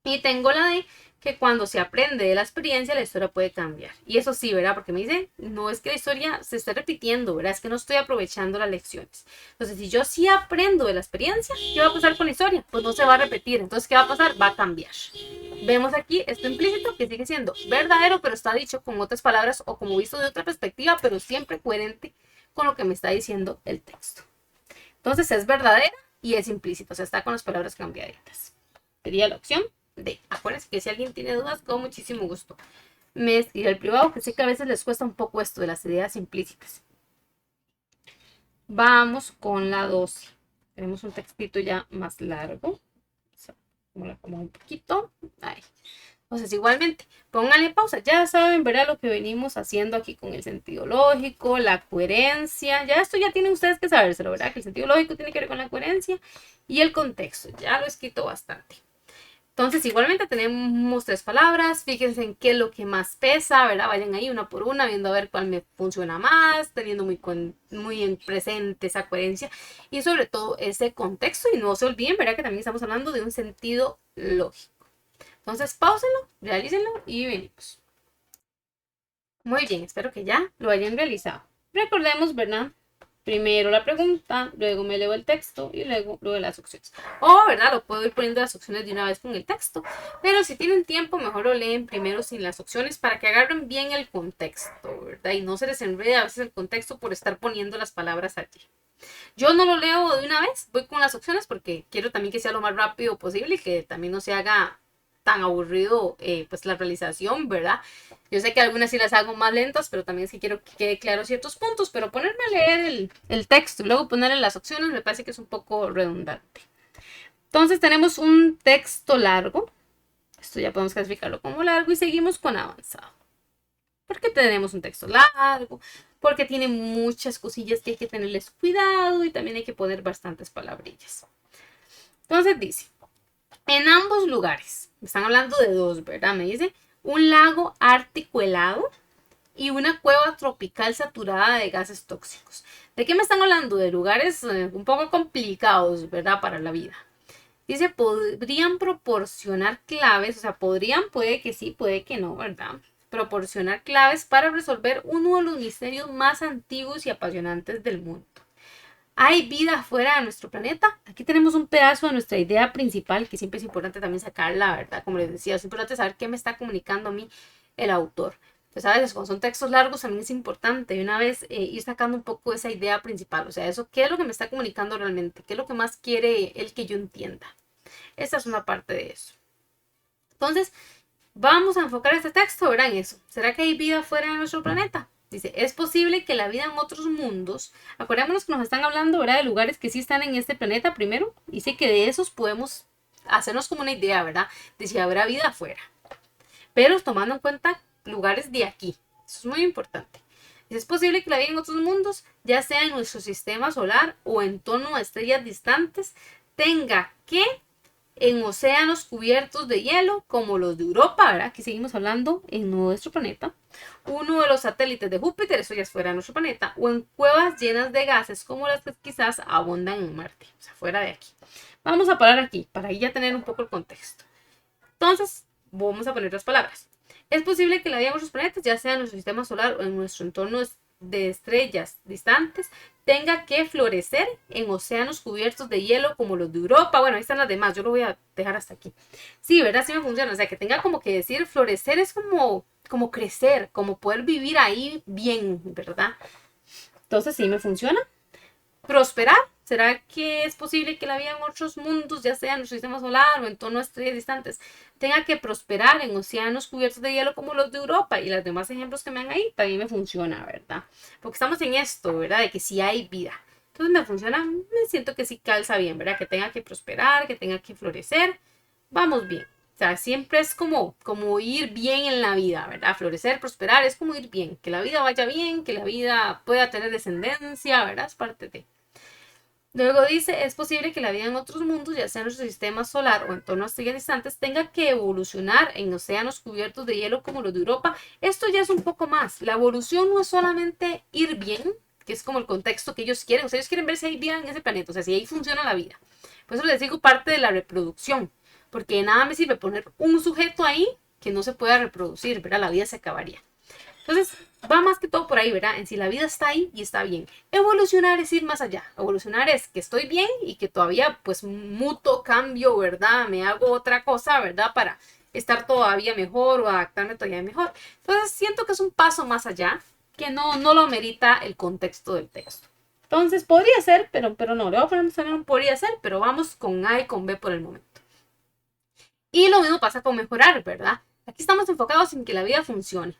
A: Y tengo la D, que cuando se aprende de la experiencia, la historia puede cambiar. Y eso sí, ¿verdad? Porque me dice, no es que la historia se esté repitiendo, ¿verdad? Es que no estoy aprovechando las lecciones. Entonces, si yo sí aprendo de la experiencia, ¿qué va a pasar con la historia? Pues no se va a repetir. Entonces, ¿qué va a pasar? Va a cambiar. Vemos aquí esto implícito que sigue siendo verdadero, pero está dicho con otras palabras o como visto de otra perspectiva, pero siempre coherente con lo que me está diciendo el texto. Entonces, es verdadera y es implícito, o sea, está con las palabras cambiaditas. Sería la opción D. Acuérdense que si alguien tiene dudas, con muchísimo gusto me escribe al privado, que sé que a veces les cuesta un poco esto de las ideas implícitas. Vamos con la 12. Tenemos un textito ya más largo. Como la acomodo un poquito. Ahí. Entonces, igualmente, pónganle pausa. Ya saben, ¿verdad? Lo que venimos haciendo aquí con el sentido lógico, la coherencia. Ya esto ya tienen ustedes que sabérselo, ¿verdad? Que el sentido lógico tiene que ver con la coherencia y el contexto. Ya lo he escrito bastante. Entonces, igualmente tenemos 3 palabras. Fíjense en qué es lo que más pesa, ¿verdad? Vayan ahí una por una, viendo a ver cuál me funciona más, teniendo muy en presente esa coherencia y sobre todo ese contexto. Y no se olviden, ¿verdad? Que también estamos hablando de un sentido lógico. Entonces, páusenlo, realícenlo y venimos. Muy bien, espero que ya lo hayan realizado. Recordemos, ¿verdad? Primero la pregunta, luego me leo el texto y luego las opciones. O, ¿verdad? Lo puedo ir poniendo las opciones de una vez con el texto. Pero si tienen tiempo, mejor lo leen primero sin las opciones para que agarren bien el contexto, ¿verdad? Y no se les enrede a veces el contexto por estar poniendo las palabras allí. Yo no lo leo de una vez, voy con las opciones porque quiero también que sea lo más rápido posible y que también no se haga tan aburrido pues la realización, ¿verdad? Yo sé que algunas sí las hago más lentas, pero también es que quiero que quede claro ciertos puntos, pero ponerme a leer el texto y luego ponerle las opciones me parece que es un poco redundante. Entonces tenemos un texto largo, esto ya podemos clasificarlo como largo y seguimos con avanzado. ¿Por qué tenemos un texto largo? Porque tiene muchas cosillas que hay que tenerles cuidado y también hay que poner bastantes palabrillas. Entonces dice, en ambos lugares, me están hablando de 2, ¿verdad? Me dice, un lago ártico helado y una cueva tropical saturada de gases tóxicos. ¿De qué me están hablando? De lugares un poco complicados, ¿verdad? Para la vida. Dice, podrían proporcionar claves, o sea, puede que sí, puede que no, ¿verdad? Proporcionar claves para resolver uno de los misterios más antiguos y apasionantes del mundo. ¿Hay vida fuera de nuestro planeta? Aquí tenemos un pedazo de nuestra idea principal, que siempre es importante también sacarla, ¿verdad? Como les decía, es importante saber qué me está comunicando a mí el autor. Pues a veces cuando son textos largos también es importante de una vez ir sacando un poco esa idea principal, o sea, eso, ¿qué es lo que me está comunicando realmente? ¿Qué es lo que más quiere él que yo entienda? Esta es una parte de eso. Entonces, vamos a enfocar este texto, ¿verdad? En eso. ¿Será que hay vida fuera de nuestro planeta? Dice, es posible que la vida en otros mundos, acordémonos que nos están hablando, ¿verdad? De lugares que sí están en este planeta primero. Dice que de esos podemos hacernos como una idea, ¿verdad? De si habrá vida afuera. Pero tomando en cuenta lugares de aquí. Eso es muy importante. Dice, es posible que la vida en otros mundos, ya sea en nuestro sistema solar o en torno a estrellas distantes, tenga que en océanos cubiertos de hielo, como los de Europa, ¿verdad? Aquí seguimos hablando en nuestro planeta. Uno de los satélites de Júpiter, eso ya es fuera de nuestro planeta, o en cuevas llenas de gases, como las que quizás abundan en Marte, o sea, fuera de aquí. Vamos a parar aquí, para ahí ya tener un poco el contexto. Entonces, vamos a poner las palabras. Es posible que la vida en otros planetas, ya sea en nuestro sistema solar o en nuestro entorno de estrellas distantes, tenga que florecer en océanos cubiertos de hielo como los de Europa. Bueno, ahí están las demás, yo lo voy a dejar hasta aquí. Sí, ¿verdad? Sí me funciona, o sea, que tenga como que decir florecer es como crecer, como poder vivir ahí bien, ¿verdad? Entonces sí me funciona. Prosperar, ¿será que es posible que la vida en otros mundos, ya sea en nuestro sistema solar o en torno a estrellas distantes, tenga que prosperar en océanos cubiertos de hielo como los de Europa? Y los demás ejemplos que me dan ahí también me funciona, ¿verdad? Porque estamos en esto, ¿verdad? De que sí hay vida. Entonces me funciona, me siento que sí calza bien, ¿verdad? Que tenga que prosperar, que tenga que florecer. Vamos bien. O sea, siempre es como ir bien en la vida, ¿verdad? Florecer, prosperar, es como ir bien. Que la vida vaya bien, que la vida pueda tener descendencia, ¿verdad? Es parte de... Luego dice, es posible que la vida en otros mundos, ya sea en nuestro sistema solar o en torno a estrellas distantes, tenga que evolucionar en océanos cubiertos de hielo como los de Europa. Esto ya es un poco más. La evolución no es solamente ir bien, que es como el contexto que ellos quieren. O sea, ellos quieren ver si hay vida en ese planeta, o sea, si ahí funciona la vida. Por eso les digo parte de la reproducción, porque de nada me sirve poner un sujeto ahí que no se pueda reproducir, ¿verdad? La vida se acabaría. Entonces, va más que todo por ahí, ¿verdad? En si la vida está ahí y está bien. Evolucionar es ir más allá. Evolucionar es que estoy bien y que todavía, pues, muto, cambio, ¿verdad? Me hago otra cosa, ¿verdad? Para estar todavía mejor o adaptarme todavía mejor. Entonces, siento que es un paso más allá que no lo amerita el contexto del texto. Entonces, podría ser, pero no. Le voy a poner un podría ser, pero vamos con A y con B por el momento. Y lo mismo pasa con mejorar, ¿verdad? Aquí estamos enfocados en que la vida funcione.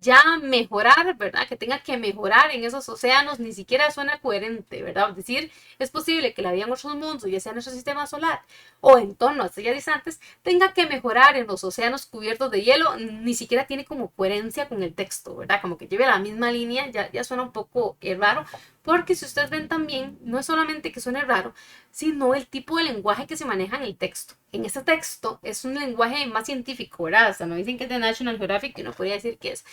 A: Ya mejorar, ¿verdad? Que tenga que mejorar en esos océanos, ni siquiera suena coherente, ¿verdad? Es decir, es posible que la vida en otros mundos, ya sea en nuestro sistema solar o en torno a estrellas distantes, tenga que mejorar en los océanos cubiertos de hielo, ni siquiera tiene como coherencia con el texto, ¿verdad? Como que lleve la misma línea, ya suena un poco raro, porque si ustedes ven también, no es solamente que suene raro, sino el tipo de lenguaje que se maneja en el texto. En este texto es un lenguaje más científico, ¿verdad? Hasta no dicen que es de National Geographic, y uno podría decir que es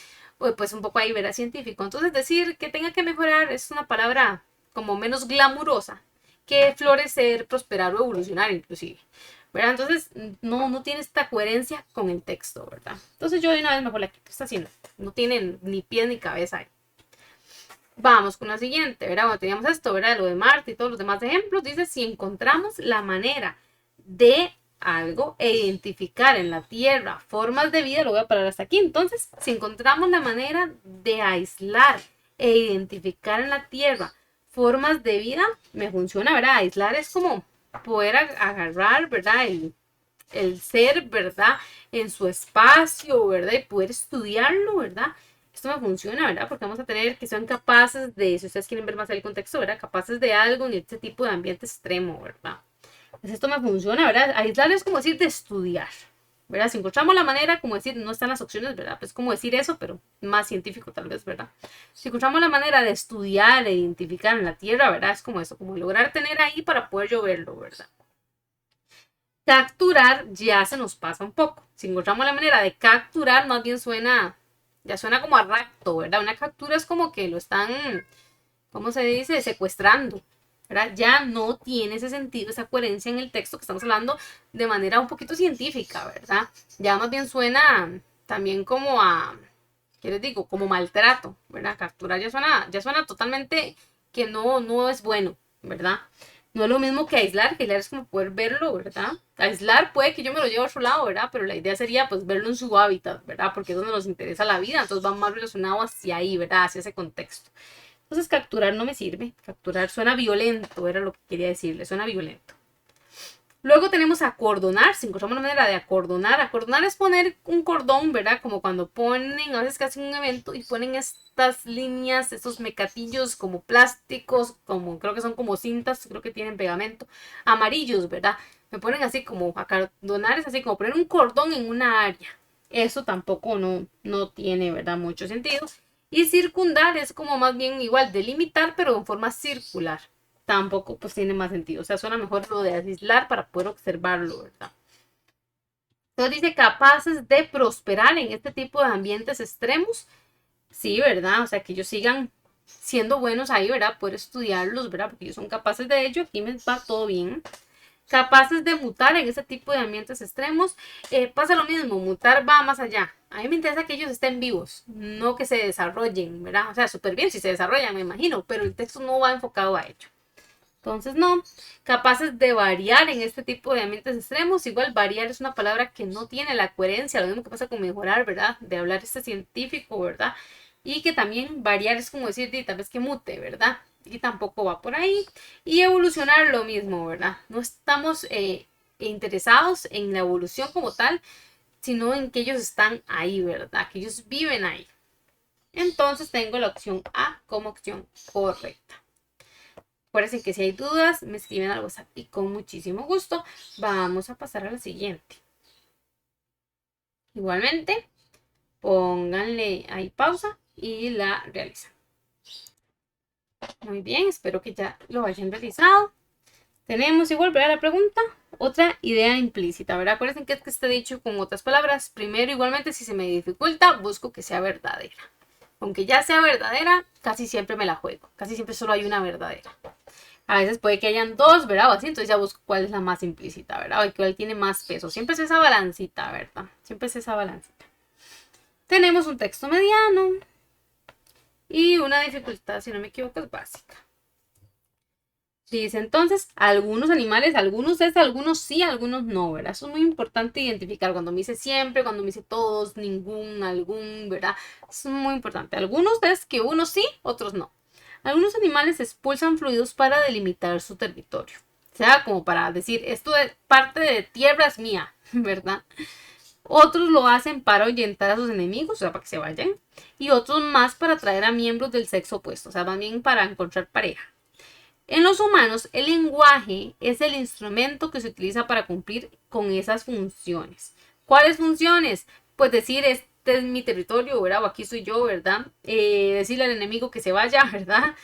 A: pues un poco ahí, ¿verdad? Científico. Entonces decir que tenga que mejorar es una palabra como menos glamurosa que florecer, prosperar o evolucionar inclusive, ¿verdad? Entonces no tiene esta coherencia con el texto, ¿verdad? Entonces yo de una vez mejor la quito, está haciendo, no tiene ni pie ni cabeza ahí. Vamos con la siguiente, ¿verdad? Bueno, teníamos esto, ¿verdad? Lo de Marte y todos los demás ejemplos. Dice, si encontramos la manera de algo e identificar en la Tierra formas de vida, lo voy a parar hasta aquí. Entonces, si encontramos la manera de aislar e identificar en la Tierra formas de vida, me funciona, ¿verdad? Aislar es como poder agarrar, ¿verdad? El ser, ¿verdad? En su espacio, ¿verdad? Y poder estudiarlo, ¿verdad? Esto me funciona, ¿verdad? Porque vamos a tener que son capaces de, si ustedes quieren ver más el contexto, ¿verdad? Capaces de algo en este tipo de ambiente extremo, ¿verdad? Pues esto me funciona, ¿verdad? Aislar es como decir de estudiar, ¿verdad? Si encontramos la manera, como decir, no están las opciones, ¿verdad? Pues como decir eso, pero más científico tal vez, ¿verdad? Si encontramos la manera de estudiar e identificar en la Tierra, ¿verdad? Es como eso, como lograr tener ahí para poder yo verlo, ¿verdad? Capturar ya se nos pasa un poco. Si encontramos la manera de capturar, más bien suena, ya suena como a rapto, ¿verdad? Una captura es como que lo están, ¿cómo se dice? Secuestrando, ¿verdad? Ya no tiene ese sentido, esa coherencia en el texto que estamos hablando de manera un poquito científica, ¿verdad? Ya más bien suena también como a, ¿qué les digo? Como maltrato, ¿verdad? Capturar ya suena totalmente que no es bueno, ¿verdad? No es lo mismo que aislar es como poder verlo, ¿verdad? Aislar puede que yo me lo lleve a otro lado, ¿verdad? Pero la idea sería pues verlo en su hábitat, ¿verdad? Porque es donde nos interesa la vida, entonces va más relacionado hacia ahí, ¿verdad? Hacia ese contexto. Entonces capturar no me sirve, capturar suena violento, era lo que quería decirle, suena violento. Luego tenemos acordonar, si encontramos una manera de acordonar. Acordonar es poner un cordón, ¿verdad? Como cuando ponen, a veces que hacen un evento y ponen estas líneas, estos mecatillos como plásticos, como creo que son como cintas, creo que tienen pegamento, amarillos, ¿verdad? Me ponen así como acordonar, es así como poner un cordón en una área. Eso tampoco no tiene, ¿verdad? Mucho sentido. Y circundar es como más bien igual delimitar, pero en forma circular. Tampoco pues tiene más sentido. O sea, suena mejor lo de aislar para poder observarlo, ¿verdad? Entonces dice capaces de prosperar en este tipo de ambientes extremos. Sí, ¿verdad? O sea, que ellos sigan siendo buenos ahí, ¿verdad? Poder estudiarlos, ¿verdad? Porque ellos son capaces de ello. Aquí me va todo bien. Capaces de mutar en este tipo de ambientes extremos. Pasa lo mismo, mutar va más allá. A mí me interesa que ellos estén vivos, no que se desarrollen, ¿verdad? O sea, súper bien si se desarrollan, me imagino, pero el texto no va enfocado a ello. Entonces, no, capaces de variar en este tipo de ambientes extremos. Igual variar es una palabra que no tiene la coherencia, lo mismo que pasa con mejorar, ¿verdad? De hablar este científico, ¿verdad? Y que también variar es como decir, tal vez que mute, ¿verdad? Y tampoco va por ahí. Y evolucionar lo mismo, ¿verdad? No estamos interesados en la evolución como tal, sino en que ellos están ahí, ¿verdad? Que ellos viven ahí. Entonces tengo la opción A como opción correcta. Acuérdense que si hay dudas, me escriben al WhatsApp y con muchísimo gusto vamos a pasar a la siguiente. Igualmente, pónganle ahí pausa y la realizan. Muy bien, espero que ya lo hayan realizado. Tenemos igual, ¿verdad? La pregunta, otra idea implícita, ¿verdad? Acuérdense que es que esté dicho con otras palabras. Primero, igualmente, si se me dificulta, busco que sea verdadera. Aunque ya sea verdadera, casi siempre me la juego. Casi siempre solo hay una verdadera. A veces puede que hayan dos, ¿verdad? O así, entonces ya busco cuál es la más implícita, ¿verdad? O cuál tiene más peso. Siempre es esa balancita, ¿verdad? Siempre es esa balancita. Tenemos un texto mediano y una dificultad, si no me equivoco, es básica. Dice entonces, algunos animales, algunos es, algunos sí, algunos no, ¿verdad? Eso es muy importante identificar cuando me dice siempre, cuando me dice todos, ningún, algún, ¿verdad? Eso es muy importante. Algunos es que unos sí, otros no. Algunos animales expulsan fluidos para delimitar su territorio. O sea, como para decir, esto es parte de tierra es mía, ¿verdad? Otros lo hacen para ahuyentar a sus enemigos, o sea, para que se vayan. Y otros más para atraer a miembros del sexo opuesto, o sea, más bien para encontrar pareja. En los humanos, el lenguaje es el instrumento que se utiliza para cumplir con esas funciones. ¿Cuáles funciones? Pues decir, este es mi territorio, ¿verdad? O aquí soy yo, ¿verdad? Decirle al enemigo que se vaya, ¿verdad?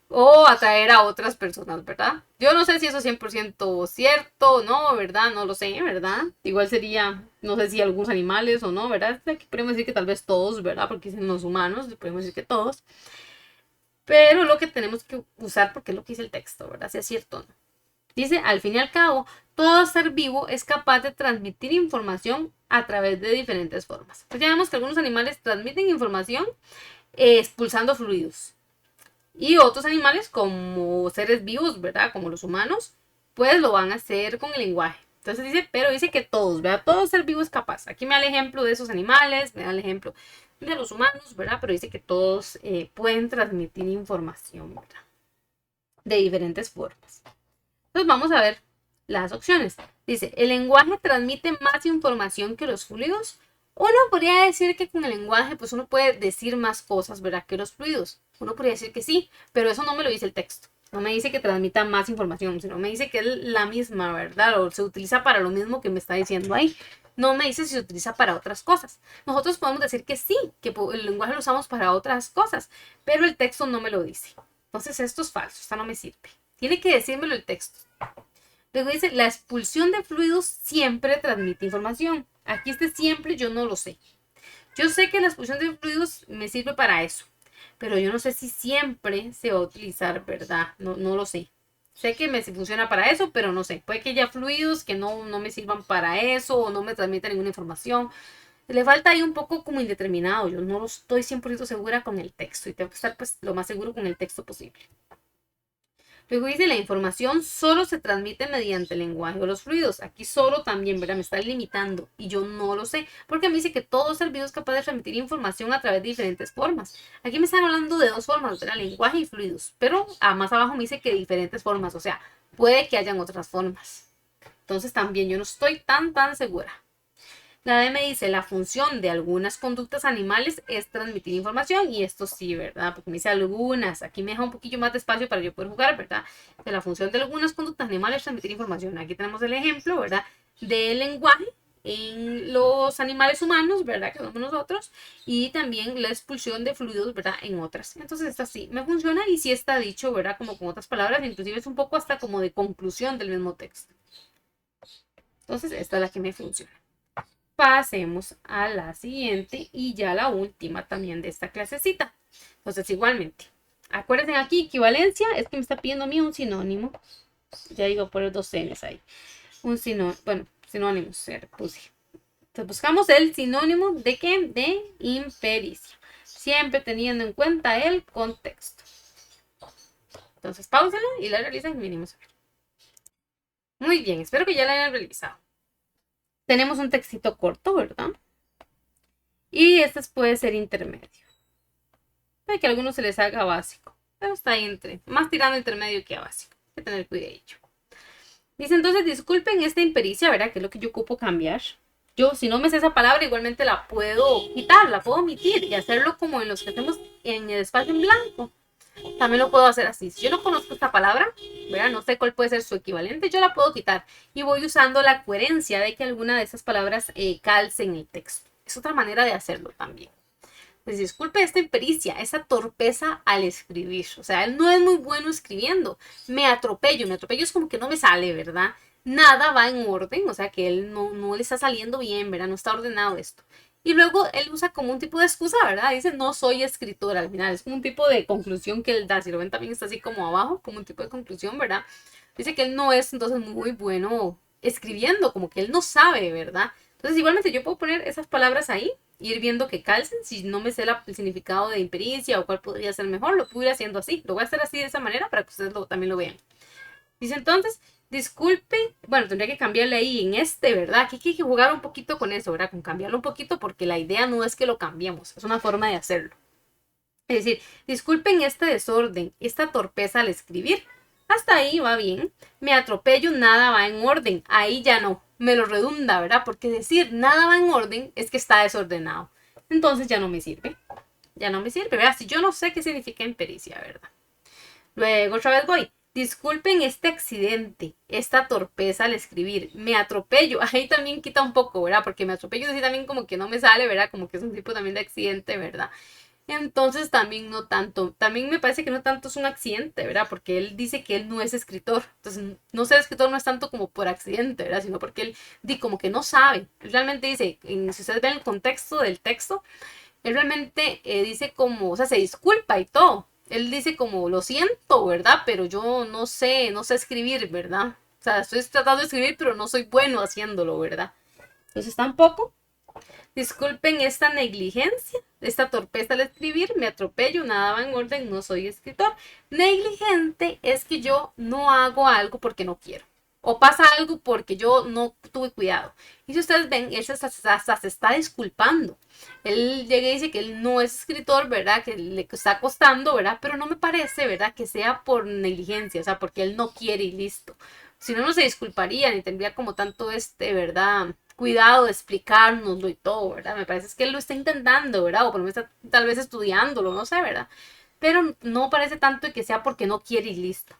A: O atraer a otras personas, ¿verdad? Yo no sé si eso es 100% cierto o no, ¿verdad? No lo sé, ¿verdad? Igual sería, no sé si algunos animales o no, ¿verdad? Aquí podemos decir que tal vez todos, ¿verdad? Porque dicen los humanos, podemos decir que todos. Pero lo que tenemos que usar, porque es lo que dice el texto, ¿verdad? Si es cierto o no. Dice, al fin y al cabo, todo ser vivo es capaz de transmitir información a través de diferentes formas. Pues ya vemos que algunos animales transmiten información expulsando fluidos. Y otros animales, como seres vivos, ¿verdad? Como los humanos, pues lo van a hacer con el lenguaje. Entonces dice, pero dice que todos, ¿verdad? Todo ser vivo es capaz. Aquí me da el ejemplo de esos animales, me da el ejemplo de los humanos, ¿verdad? Pero dice que todos pueden transmitir información, ¿verdad? De diferentes formas. Entonces vamos a ver las opciones. Dice, ¿el lenguaje transmite más información que los fluidos? Uno podría decir que con el lenguaje, pues uno puede decir más cosas, ¿verdad? Que los fluidos. Uno podría decir que sí, pero eso no me lo dice el texto. No me dice que transmita más información, sino me dice que es la misma, ¿verdad? O se utiliza para lo mismo que me está diciendo ahí. No me dice si se utiliza para otras cosas. Nosotros podemos decir que sí, que el lenguaje lo usamos para otras cosas, pero el texto no me lo dice. Entonces esto es falso, esto no me sirve. Tiene que decírmelo el texto. Luego dice, la expulsión de fluidos siempre transmite información. Aquí este siempre yo no lo sé. Yo sé que la expulsión de fluidos me sirve para eso, pero yo no sé si siempre se va a utilizar, ¿verdad? No lo sé. Sé que me funciona para eso, pero no sé. Puede que haya fluidos que no me sirvan para eso o no me transmitan ninguna información. Le falta ahí un poco como indeterminado. Yo no lo estoy 100% segura con el texto y tengo que estar pues lo más seguro con el texto posible. Luego dice, la información solo se transmite mediante el lenguaje o los fluidos. Aquí solo también, ¿verdad? Me está limitando y yo no lo sé. Porque me dice que todo ser vivo es capaz de transmitir información a través de diferentes formas. Aquí me están hablando de dos formas, ¿verdad? Lenguaje y fluidos. Pero más abajo me dice que diferentes formas. O sea, puede que hayan otras formas. Entonces también yo no estoy tan segura. La D me dice, la función de algunas conductas animales es transmitir información, y esto sí, ¿verdad? Porque me dice algunas, aquí me deja un poquillo más de espacio para yo poder jugar, ¿verdad? De la función de algunas conductas animales es transmitir información. Aquí tenemos el ejemplo, ¿verdad? Del lenguaje en los animales humanos, ¿verdad? Que somos nosotros, y también la expulsión de fluidos, ¿verdad? En otras. Entonces esta sí me funciona y sí está dicho, ¿verdad? Como con otras palabras, inclusive es un poco hasta como de conclusión del mismo texto. Entonces esta es la que me funciona. Pasemos a la siguiente y ya la última también de esta clasecita. Entonces, igualmente, acuérdense aquí, equivalencia, es que me está pidiendo a mí un sinónimo. Ya digo, poner dos N's ahí. Un sinónimo, bueno, sinónimos, se puse. Entonces, buscamos el sinónimo de qué? De impericia. Siempre teniendo en cuenta el contexto. Entonces, páusenla y la realizan y venimos a ver. Muy bien, espero que ya la hayan realizado. Tenemos un textito corto, ¿verdad? Y este puede ser intermedio. Puede que a algunos se les haga básico, pero está ahí más tirando intermedio que a básico. Hay que tener cuidado. Dice entonces, disculpen esta impericia, ¿verdad? Que es lo que yo ocupo cambiar. Yo, si no me sé esa palabra, igualmente la puedo quitar, la puedo omitir y hacerlo como en los que hacemos en el espacio en blanco. También lo puedo hacer así. Si yo no conozco esta palabra, ¿verdad? No sé cuál puede ser su equivalente, yo la puedo quitar y voy usando la coherencia de que alguna de esas palabras calce en el texto. Es otra manera de hacerlo también. Pues disculpe esta impericia, esa torpeza al escribir. O sea, él no es muy bueno escribiendo. Me atropello es como que no me sale, ¿verdad? Nada va en orden, o sea que él no le está saliendo bien, ¿verdad? No está ordenado esto. Y luego él usa como un tipo de excusa, ¿verdad? Dice, no soy escritora al final. Es como un tipo de conclusión que él da. Si lo ven también está así como abajo, como un tipo de conclusión, ¿verdad? Dice que él no es entonces muy bueno escribiendo, como que él no sabe, ¿verdad? Entonces igualmente yo puedo poner esas palabras ahí, ir viendo que calcen. Si no me sé el significado de impericia o cuál podría ser mejor, lo puedo ir haciendo así. Lo voy a hacer así de esa manera para que ustedes también lo vean. Dice entonces, disculpe, bueno, tendría que cambiarle ahí en este, ¿verdad? Aquí hay que jugar un poquito con eso, ¿verdad? Con cambiarlo un poquito porque la idea no es que lo cambiemos, es una forma de hacerlo. Es decir, disculpen este desorden, esta torpeza al escribir. Hasta ahí va bien. Me atropello, nada va en orden. Ahí ya no. me lo redunda, ¿verdad? Porque decir nada va en orden es que está desordenado. Entonces ya no me sirve. Ya no me sirve, ¿verdad? Si yo no sé qué significa impericia, ¿verdad? Luego otra vez voy. Disculpen este accidente, esta torpeza al escribir. Me atropello. Ahí también quita un poco, ¿verdad? Porque me atropello así también como que no me sale, ¿verdad? Como que es un tipo también de accidente, ¿verdad? Entonces también no tanto. También me parece que no tanto es un accidente, ¿verdad? Porque él dice que él no es escritor. Entonces, no ser escritor no es tanto como por accidente, ¿verdad? Sino porque él como que no sabe. Él realmente dice, si ustedes ven el contexto del texto, él realmente dice como, o sea, se disculpa y todo. Él dice como, lo siento, ¿verdad? Pero yo no sé escribir, ¿verdad? O sea, estoy tratando de escribir, pero no soy bueno haciéndolo, ¿verdad? Entonces tampoco. Disculpen esta negligencia, esta torpeza al escribir, me atropello, nada va en orden, no soy escritor. Negligente es que yo no hago algo porque no quiero. O pasa algo porque yo no tuve cuidado. Y si ustedes ven, él hasta se está disculpando. Él llega y dice que él no es escritor, ¿verdad? Que le está costando, ¿verdad? Pero no me parece, ¿verdad? Que sea por negligencia, o sea, porque él no quiere y listo. Si no, no se disculparía ni tendría como tanto ¿verdad? Cuidado de explicárnoslo y todo, ¿verdad? Me parece que él lo está intentando, ¿verdad? O por lo menos está tal vez estudiándolo, no sé, ¿verdad? Pero no parece tanto que sea porque no quiere y listo.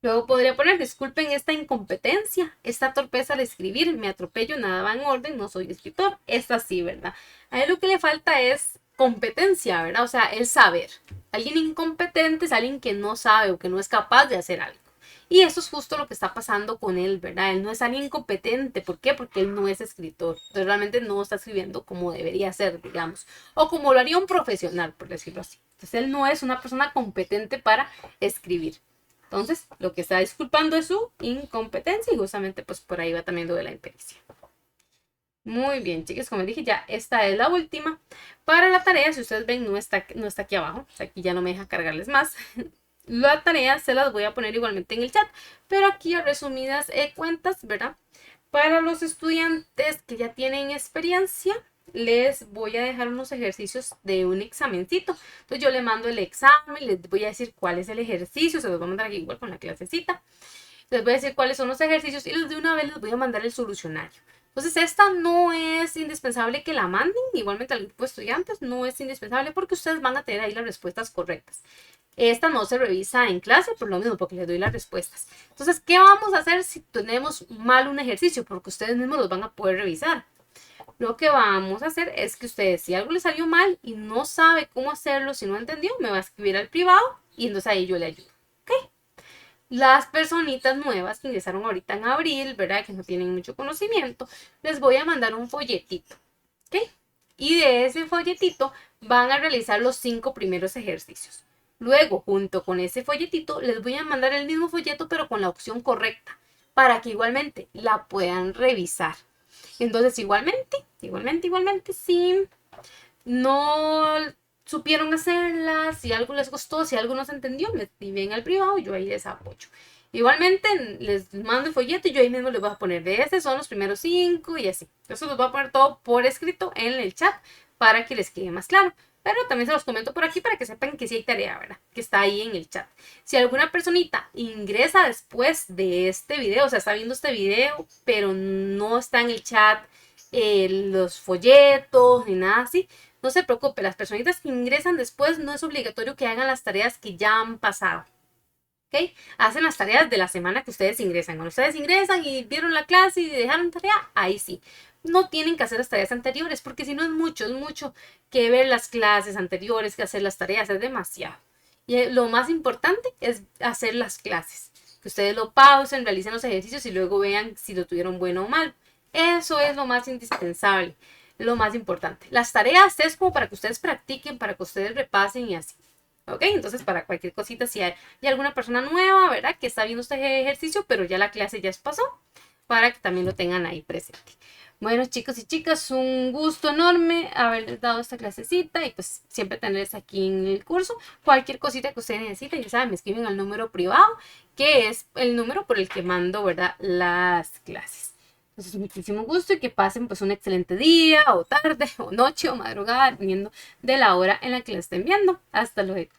A: Luego podría poner, disculpen esta incompetencia, esta torpeza al escribir, me atropello, nada va en orden, no soy escritor. Esta sí, ¿verdad? A él lo que le falta es competencia, ¿verdad? O sea, el saber. Alguien incompetente es alguien que no sabe o que no es capaz de hacer algo. Y eso es justo lo que está pasando con él, ¿verdad? Él no es alguien competente. ¿Por qué? Porque él no es escritor. Entonces realmente no está escribiendo como debería ser, digamos. O como lo haría un profesional, por decirlo así. Entonces él no es una persona competente para escribir. Entonces, lo que está disculpando es su incompetencia y justamente pues por ahí va también lo de la impericia. Muy bien, chicos, como dije, ya esta es la última. Para la tarea, si ustedes ven, no está aquí abajo. O sea, aquí ya no me deja cargarles más. La tarea se las voy a poner igualmente en el chat, pero aquí a resumidas cuentas, ¿verdad? Para los estudiantes que ya tienen experiencia, les voy a dejar unos ejercicios de un examencito. Entonces yo le mando el examen, les voy a decir cuál es el ejercicio, se los voy a mandar aquí igual con la clasecita. Les voy a decir cuáles son los ejercicios y de una vez les voy a mandar el solucionario. Entonces esta no es indispensable que la manden, igualmente al grupo de estudiantes no es indispensable porque ustedes van a tener ahí las respuestas correctas. Esta no se revisa en clase por lo mismo, porque les doy las respuestas. Entonces, ¿qué vamos a hacer si tenemos mal un ejercicio? Porque ustedes mismos los van a poder revisar. Lo que vamos a hacer es que ustedes, si algo les salió mal y no sabe cómo hacerlo, si no entendió, me va a escribir al privado y entonces ahí yo le ayudo. ¿Ok? Las personitas nuevas que ingresaron ahorita en abril, ¿verdad? Que no tienen mucho conocimiento, les voy a mandar un folletito. ¿Ok? Y de ese folletito van a realizar los 5 primeros ejercicios. Luego, junto con ese folletito, les voy a mandar el mismo folleto, pero con la opción correcta, para que igualmente la puedan revisar. Entonces, igualmente, si no supieron hacerla, si algo les costó, si algo no se entendió, me escriben al privado y yo ahí les apoyo. Igualmente les mando el folleto y yo ahí mismo les voy a poner de este son los primeros 5 y así. Eso los voy a poner todo por escrito en el chat para que les quede más claro. Pero también se los comento por aquí para que sepan que sí hay tarea, ¿verdad? Que está ahí en el chat. Si alguna personita ingresa después de este video, o sea, está viendo este video, pero no está en el chat los folletos ni nada así, no se preocupe. Las personitas que ingresan después no es obligatorio que hagan las tareas que ya han pasado. ¿Ok? Hacen las tareas de la semana que ustedes ingresan. Cuando ustedes ingresan y vieron la clase y dejaron tarea, ahí sí. No tienen que hacer las tareas anteriores, porque si no es mucho que ver las clases anteriores, que hacer las tareas, es demasiado. Y lo más importante es hacer las clases. Que ustedes lo pausen, realicen los ejercicios y luego vean si lo tuvieron bueno o mal. Eso es lo más indispensable, lo más importante. Las tareas es como para que ustedes practiquen, para que ustedes repasen y así. ¿Ok? Entonces, para cualquier cosita, si hay alguna persona nueva, ¿verdad? Que está viendo este ejercicio, pero ya la clase ya pasó, para que también lo tengan ahí presente. Bueno, chicos y chicas, un gusto enorme haberles dado esta clasecita y pues siempre tenerles aquí en el curso. Cualquier cosita que ustedes necesiten, ya saben, me escriben al número privado, que es el número por el que mando, ¿verdad? Las clases. Entonces, muchísimo gusto y que pasen pues un excelente día o tarde o noche o madrugada, dependiendo de la hora en la que la estén viendo. Hasta luego.